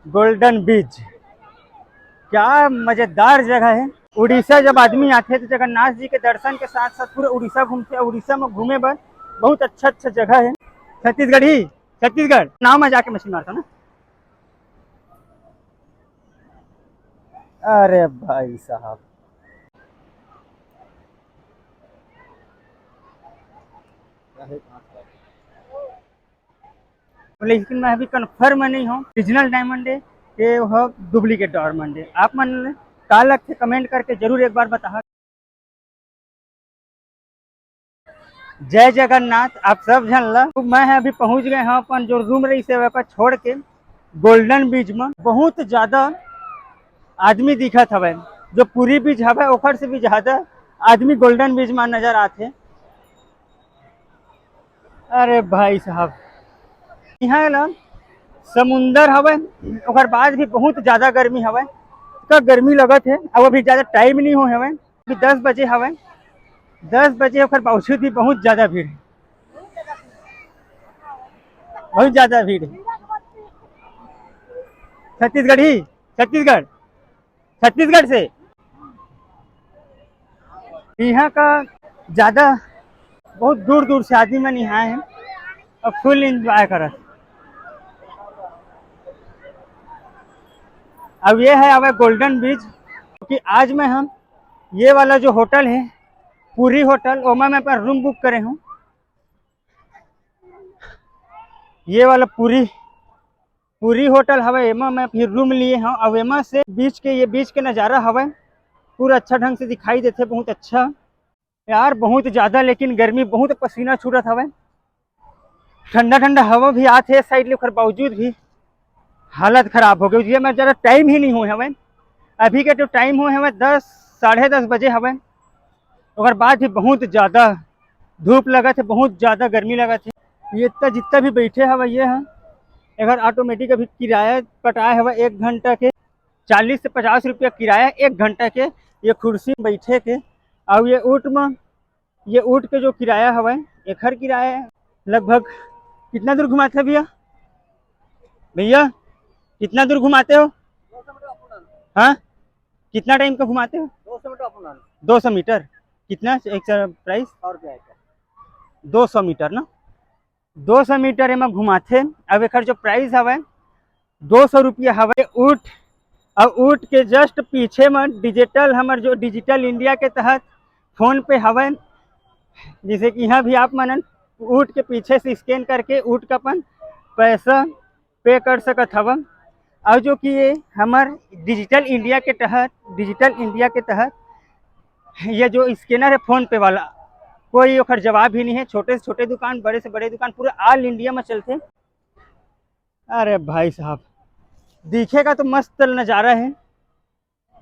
Golden beach, क्या मजेदार जगह है। उड़ीसा जब आदमी आते हैं तो जगन्नाथ जी के दर्शन के साथ साथ पूरे उड़ीसा घूमते हैं। उड़ीसा में घूमे पर बहुत अच्छा जगह है। छत्तीसगढ़ ही, छत्तीसगढ़ नाम में जाके मछली मारता ना। अरे भाई साहब, लेकिन मैं अभी कन्फर्म नहीं हूँ ओरिजिनल डायमंड है कि वह डुप्लीकेट डायमंड है। आप मन का लगते कमेंट करके जरूर एक बार बता। जय जगन्नाथ, आप सब जन ला। तो मैं अभी पहुंच गए हैं अपन जो रूम रही से वह छोड़ के गोल्डन बीच में। बहुत ज्यादा आदमी दिखत हवे, जो पूरी बीच हवे ओकर से भी ज्यादा आदमी गोल्डन बीच में नजर आते। अरे भाई साहब, यहाँ ना समुंदर हवे, ओकर बाद भी बहुत ज्यादा गर्मी हवे। का गर्मी लगत है, अब अभी ज्यादा टाइम नहीं हो हवे, अभी 10 बजे हवे। 10 बजे ओकर बावजूद भी बहुत ज्यादा भीड़ है, बहुत ज्यादा भीड़ है। छत्तीसगढ़ ही, छत्तीसगढ़, छत्तीसगढ़ से यहाँ का ज्यादा बहुत दूर दूर से आदमी मन यहाँ है और फुल इंजॉय करत। अब ये है अब गोल्डन बीच, क्योंकि आज मैं हम ये वाला जो होटल है पूरी होटल, ओमा मैं पर रूम बुक करे हूँ। ये वाला पूरी पूरी होटल हवा, एमा मैं फिर रूम लिए हूँ। अब एमा से बीच के ये बीच के नज़ारा हवा पूरा अच्छा ढंग से दिखाई देते, बहुत अच्छा यार, बहुत ज़्यादा लेकिन गर्मी बहुत, पसीना छूटत हवा। ठंडा ठंडा हवा भी आते है साइड ले, पर बावजूद भी हालत खराब हो गई। मैं ज़रा टाइम ही नहीं हुए हमें, अभी के जो टाइम हुए हमें 10 साढ़े 10 बजे हमें। और बाद भी बहुत ज़्यादा धूप लगा थे, बहुत ज़्यादा गर्मी लगा थे। ये इतना जितना भी बैठे हवा ये है, अगर ऑटोमेटिक अभी किराया कटाए हुआ 1 घंटा के 40 से 50 रुपया किराया 1 घंटा के। ये कुर्सी में बैठे के और ये ऊँट में, ये ऊँट के जो किराया हवा एक हर किराया है लगभग। कितना दूर घुमाते हैं भैया, भैया कितना दूर घुमाते हो? 200 मीटर। हाँ, कितना टाइम का घुमाते हो? 200 मीटर। 200 मीटर कितना एक प्राइस? 200 मीटर ना, 200 मीटर में घुमाते। अब एक जो प्राइस हवा 200 रुपया हवा ऊँट। और ऊँट के जस्ट पीछे में डिजिटल, हमारे जो डिजिटल इंडिया के तहत फोन पे हवा, जैसे कि यहाँ भी आप मनन ऊँट के पीछे से स्कैन करके ऊँट का अपन पैसा पे कर सकत हवा। और जो कि ये हमार डिजिटल इंडिया के तहत, डिजिटल इंडिया के तहत ये जो स्कैनर है फोन पे वाला, कोई ओखर जवाब ही नहीं है। छोटे से छोटे दुकान, बड़े से बड़े दुकान, पूरे ऑल इंडिया में चलते। अरे भाई साहब, दिखेगा तो मस्त नज़ारा है।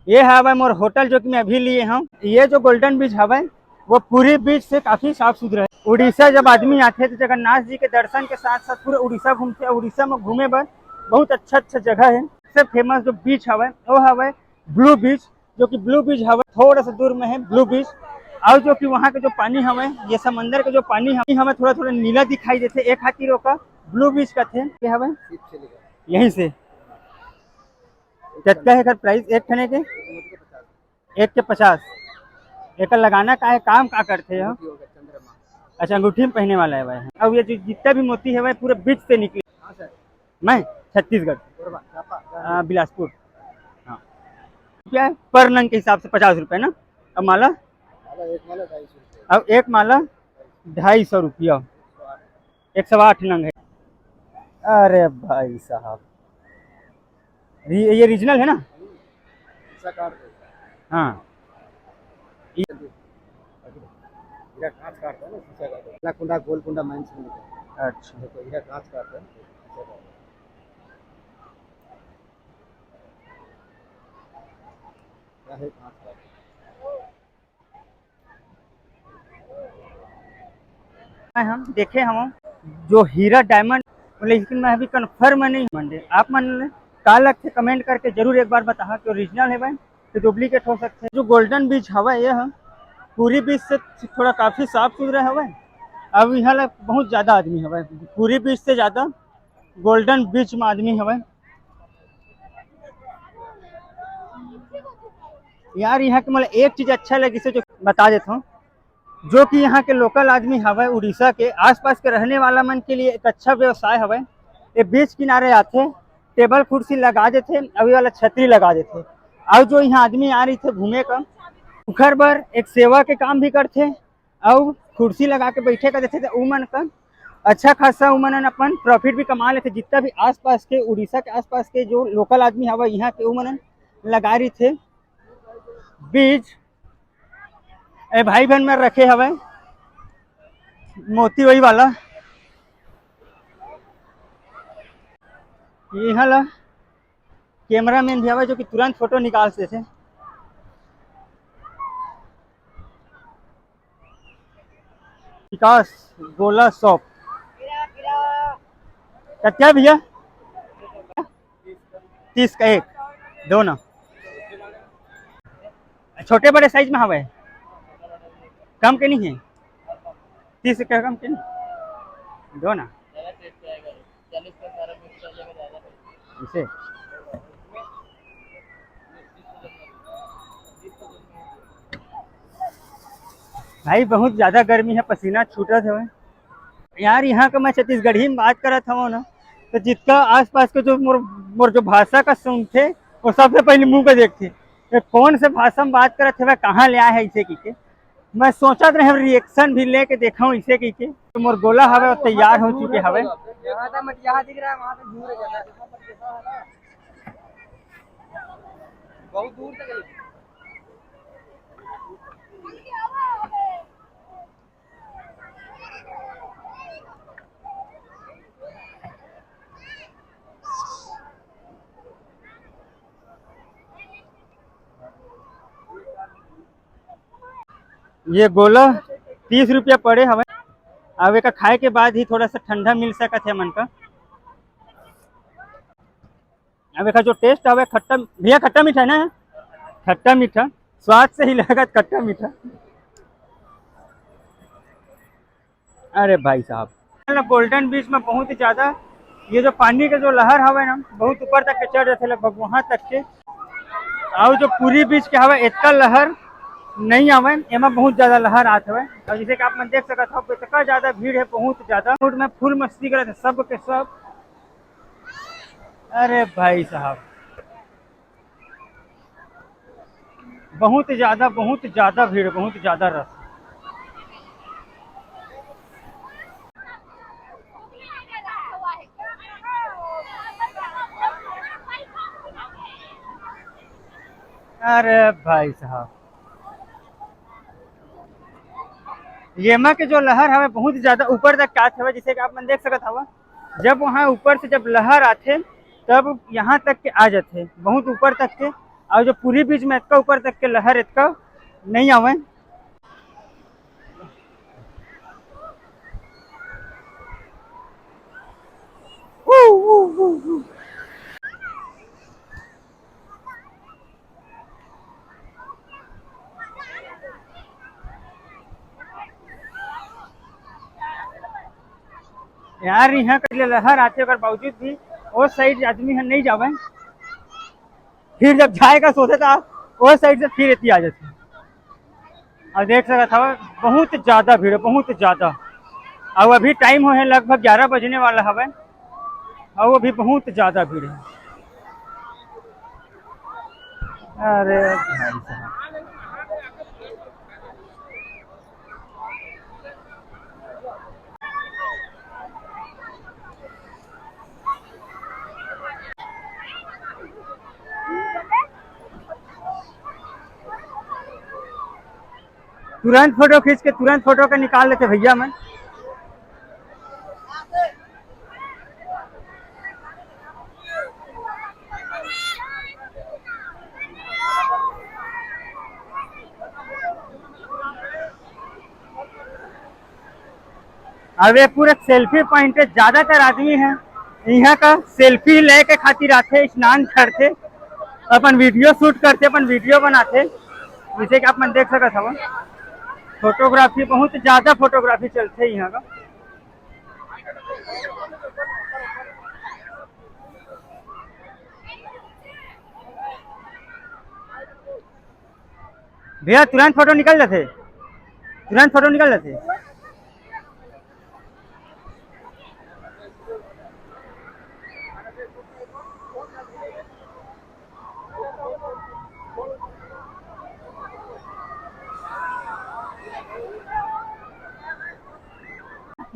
ये हवा मोर होटल जो कि मैं अभी लिए हूँ। ये जो गोल्डन बीच हवा वो पूरी बीच से काफ़ी साफ सुथरा है। उड़ीसा जब आदमी आते हैं तो जगन्नाथ जी के दर्शन के साथ साथ पूरे उड़ीसा घूमते हैं। उड़ीसा में घूमे पर बहुत अच्छा जगह है। सबसे फेमस जो बीच हवा वो हवा ब्लू बीच, जो कि ब्लू बीच हवा थोड़ा सा दूर में है ब्लू बीच। और जो कि वहाँ के जो पानी हमें, ये समंदर के जो पानी हमें थोड़ा थोड़ा नीला दिखाई देते। एक खातिर का ब्लू बीच का थे ये हमें यहीं से। कितना है प्राइस एक खने के? 1 के 50। एक लगाना का है, काम का करते हैं? अच्छा, अंगूठी में पहने वाला है भाई। अब ये जो जितना भी मोती है वह पूरे बीच से निकले। मैं छत्तीसगढ़, बिलासपुर। हाँ, क्या है पर नंग के हिसाब से 50 रुपये ना। अब माला, अब एक माला 250 रुपया, 108 नंग है। अरे भाई साहब, ये रीजनल है ना? हाँ, गोलकुंडा माइंस में अच्छा। देखो, यह कांच काटता है। हम देखे हम जो हीरा डायमंड, लेकिन मैं अभी कन्फर्म नहीं मंडे। आप मन का लगते कमेंट करके जरूर एक बार बता कि ओरिजिनल है भाई तो डुप्लीकेट हो सकते हैं। जो गोल्डन बीच हवा यह पूरी बीच से थोड़ा काफ़ी साफ सुथरा हवा। अब यहाँ लग बहुत ज़्यादा आदमी हवा, पूरी बीच से ज़्यादा गोल्डन बीच में आदमी हवा। यार यहाँ के मतलब एक चीज अच्छा लगी से जो बता देता हूँ, जो कि यहाँ के लोकल आदमी हवे उड़ीसा के आसपास के रहने वाला मन के लिए एक अच्छा व्यवसाय हवे। ये बीच किनारे आते, टेबल कुर्सी लगा देते, अभी वाला छतरी लगा देते, और जो यहाँ आदमी आ रही थे घूमे का घर भर एक सेवा के काम भी करते और कुर्सी लगा के बैठे कर देते, तो उमन का अच्छा खासा उमन अपन प्रॉफिट भी कमा लेते। जितना भी आसपास के उड़ीसा के आसपास के जो लोकल आदमी हवा यहाँ के उमन लगा रही थे बीज ए भाई बहन में रखे हवे मोती वही वाला यहाँ ला कैमरा मैन भी हवा जो कि तुरंत फोटो निकाल देते। विकास गोला शॉप क्या भैया 30 का एक दो ना, छोटे बड़े साइज में हवे कम के नहीं है 30 का कम के नहीं दो ना इसे भाई बहुत ज्यादा गर्मी है, पसीना छूटत है यार। यहाँ का मैं छत्तीसगढ़ी में बात करत हूँ ना, तो जितना आसपास के जो मोर जो भाषा का सुनते वो सबसे पहले मुंह पे देखते ये कौन से भाषा में बात करत है, कहाँ ले आया है इसे की मैं सोचत रहे रिएक्शन भी लेके देखा हूँ इसे की तो मोर गोला हवे तैयार हो चुके हवे। बहुत दूर तक ये गोला 30 रुपया पड़े हवे। अब एक खाए के बाद ही थोड़ा सा ठंडा मिल सकत है मन का। अब एक जो टेस्ट हवे खट्टा भैया खट्टा मीठा ना, खट्टा मीठा स्वाद से ही लगत खट्टा मीठा। अरे भाई साहब गोल्डन बीच में बहुत ही ज्यादा ये जो पानी के जो लहर हवे ना बहुत ऊपर तक के चढ़ जाते लगभग वहां तक के, और जो पूरी बीच के हवे इतना लहर नहीं आवे, एमा बहुत ज्यादा लहर आते हुए। और जैसे कि आप मन देख सकते हो इतना ज्यादा भीड़ है, बहुत ज्यादा मूड में फुल मस्ती करते सब के सब। अरे भाई साहब बहुत ज्यादा भीड़, बहुत ज्यादा रस। अरे भाई साहब येमा के जो लहर हवे बहुत ज्यादा ऊपर तक का हवे, जिसे कि आप मन देख सकत हवा। जब वहाँ ऊपर से जब लहर आते तब यहाँ तक के आ जाते बहुत ऊपर तक के, और जो पूरी बीच में इतना ऊपर तक के लहर इतना नहीं आवे। यार यहाँ के लहर आते अगर बावजूद भी वो साइड आदमी है नहीं जावे, फिर जब जाएगा सोचे था वो साइड से फिर इतनी आ जाती। और देख सकता था बहुत ज्यादा भीड़, बहुत ज्यादा। और अभी टाइम हो है लगभग 11 बजने वाला हवे, और अभी बहुत ज्यादा भीड़ है। अरे भाई साहब तुरंत फोटो खींच के तुरंत फोटो का निकाल लेते भैया मैं। अब ये पूरा सेल्फी पॉइंट है, ज्यादातर आदमी है यहाँ का सेल्फी लेके खातिर आते, स्नान करते, अपन वीडियो शूट करते, अपन वीडियो बनाते। जैसे कि आप मन देख सकते हो फोटोग्राफी बहुत ज्यादा फोटोग्राफी चलते है यहाँ का। भैया तुरंत फोटो निकल जाते, तुरंत फोटो निकल जाते।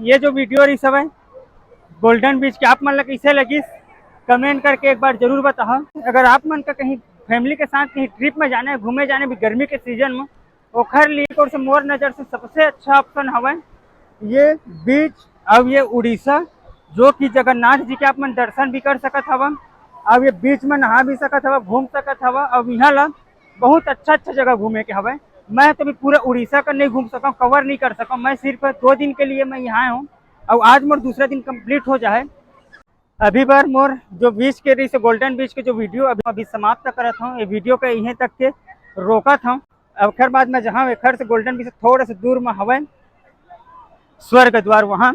ये जो वीडियो रही सब है गोल्डन बीच के, आप मन ला कैसे लगी कमेंट करके एक बार जरूर बताओ। अगर आप मन का कहीं फैमिली के साथ कहीं ट्रिप में जाना है, घूमे जाने भी गर्मी के सीजन में, ओखर लिए और से मोर नज़र से सबसे अच्छा ऑप्शन हवा ये बीच। अब ये उड़ीसा जो कि जगन्नाथ जी के आप मन दर्शन भी कर सकत हवा, अब ये बीच में नहा भी सकत हवा, घूम सकत हवा। अब यहाँ ला बहुत अच्छा अच्छा जगह घूमे के हवा। मैं तो भी पूरा उड़ीसा का नहीं घूम सका, कवर नहीं कर सका, मैं सिर्फ 2 दिन के लिए मैं यहाँ हूँ। और आज मोर दूसरा दिन कंप्लीट हो जाए। अभी बार मोर जो बीच के रही से गोल्डन बीच के जो वीडियो अभी समाप्त करत हूँ। ये वीडियो के यहीं तक के रोका था। अब बाद में जहाँ एखर से गोल्डन बीच से थोड़ा सा दूर में हवा स्वर्ग द्वार, वहाँ